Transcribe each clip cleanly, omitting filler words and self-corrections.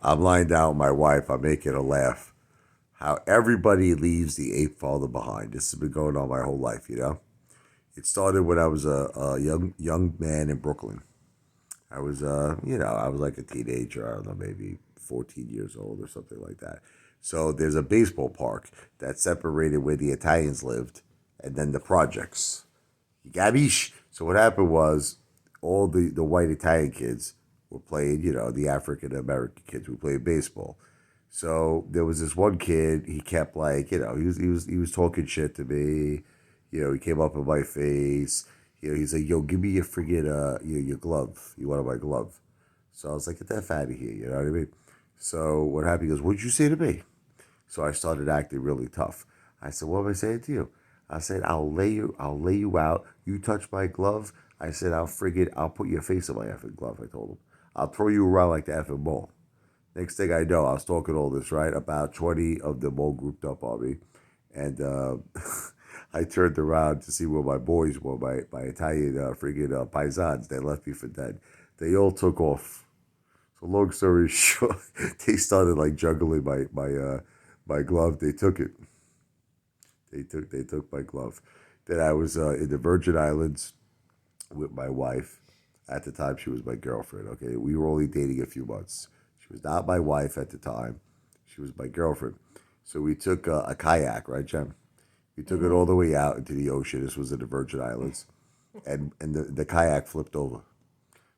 I'm lying down with my wife. I'm making her laugh. How everybody leaves the ape father behind. This has been going on my whole life, you know? It started when I was a young man in Brooklyn. I was, I was like a teenager. I don't know, maybe 14 years old or something like that. So there's a baseball park that separated where the Italians lived and then the projects. You got me? So what happened was all the white Italian kids were playing, the African American kids were playing baseball. So there was this one kid. He kept like, he was talking shit to me. He came up in my face. He's like, "Yo, give me your friggin' your glove. You wanted my glove." So I was like, "Get that out of here." You know what I mean? So what happened? He goes, "What'd you say to me?" So I started acting really tough. I said, "What am I saying to you?" I said, I'll lay you out. You touch my glove." I said, I'll put your face in my effing glove." I told him, "I'll throw you around like the effing ball." Next thing I know, I was talking all this, right? About 20 of them all grouped up on me. And I turned around to see where my boys were, my Italian friggin' paisans. They left me for dead. They all took off. So long story short, they started like juggling my glove. They took it. They took my glove. Then I was in the Virgin Islands with my wife. At the time, she was my girlfriend. Okay, we were only dating a few months. She was not my wife at the time. She was my girlfriend. So we took a kayak, right, Jem? We took it all the way out into the ocean. This was in the Virgin Islands, and the kayak flipped over.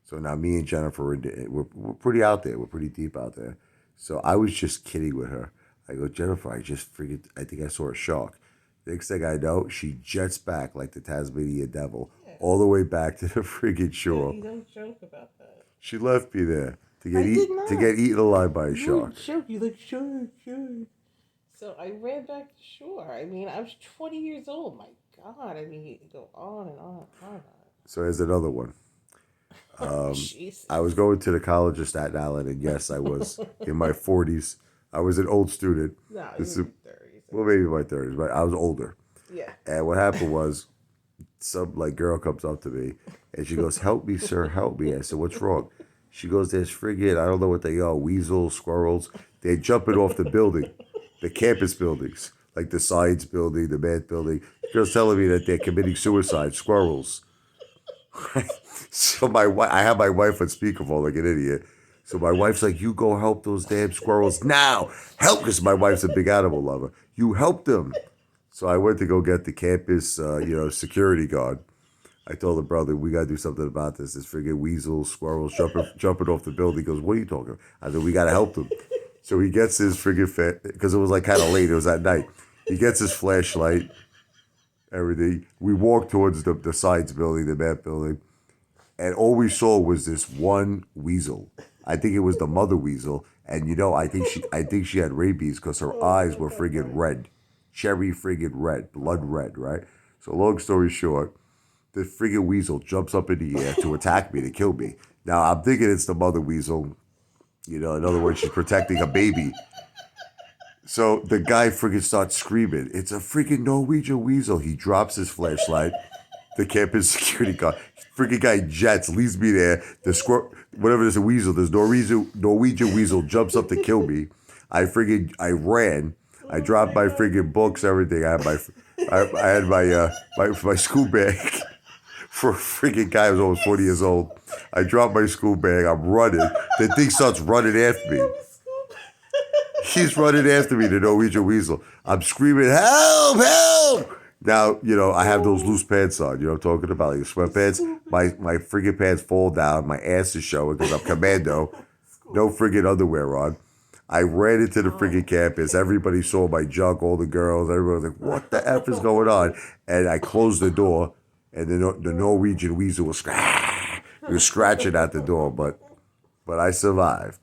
So now me and Jennifer we're pretty out there. We're pretty deep out there. So I was just kidding with her. I go, "Jennifer, I think I saw a shark." Next thing I know, she jets back like the Tasmanian devil, Yeah. all the way back to the friggin' Yeah, shore. you don't joke about that. She left me there I did to not. get eaten alive by a You were shark. joking. Like, sure, sure. So I ran back to shore. I mean, I was 20 years old. My God. I mean, you could go on and on and on. So here's another one. I was Jesus. going to the College of Staten Island, and yes, I was in my 40s. I was an old student. No, you This were is, in your 30s. well, maybe my 30s, but I was older. Yeah. And what happened was, some like girl comes up to me, and she goes, "Help me, sir, help me." I said, "What's wrong?" She goes, "There's friggin', I don't know what they are, weasels, squirrels. They're jumping off the building, the campus buildings, like the science building, the math building." The girl's telling me that they're committing suicide, squirrels. So I have my wife on speakerphone like an idiot. So my wife's like, "You go help those damn squirrels now. Help," because my wife's a big animal lover. "You help them." So I went to go get the campus, security guard. I told the brother, "We gotta do something about this. This friggin' weasels, squirrels jumping off the building." He goes, "What are you talking about?" I said, "We gotta help them." So he gets his friggin' because it was like kind of late. It was at night. He gets his flashlight, everything. We walked towards the science building, the math building, and all we saw was this one weasel. I think it was the mother weasel, and I think she had rabies because her eyes were friggin' red, cherry friggin' red, blood red, right? So long story short, the friggin' weasel jumps up in the air to attack me, to kill me. Now I'm thinking it's the mother weasel. In other words, she's protecting a baby. So the guy friggin' starts screaming, "It's a friggin' Norwegian weasel." He drops his flashlight. The campus security guard, freaking guy jets, leaves me there. The whatever there's a weasel, this Norwegian weasel jumps up to kill me. I ran. I Oh dropped my my God. friggin' books, everything. I had my school bag for a freaking guy who was almost 40 years old. I dropped my school bag. I'm running. The thing starts running after You me. have a scoop. He's running after me, the Norwegian weasel. I'm screaming, "Help! Help!" Now, I have those loose pants on. You know what I'm talking about? Like sweatpants. Scoop. My friggin' pants fall down. My ass is showing because I'm commando. No Scoop. friggin' underwear on. I ran into the friggin' campus. Everybody saw my junk, all the girls. Everybody was like, "What the F is going on?" And I closed the door, and the Norwegian weasel was, he was scratching at the door, but I survived.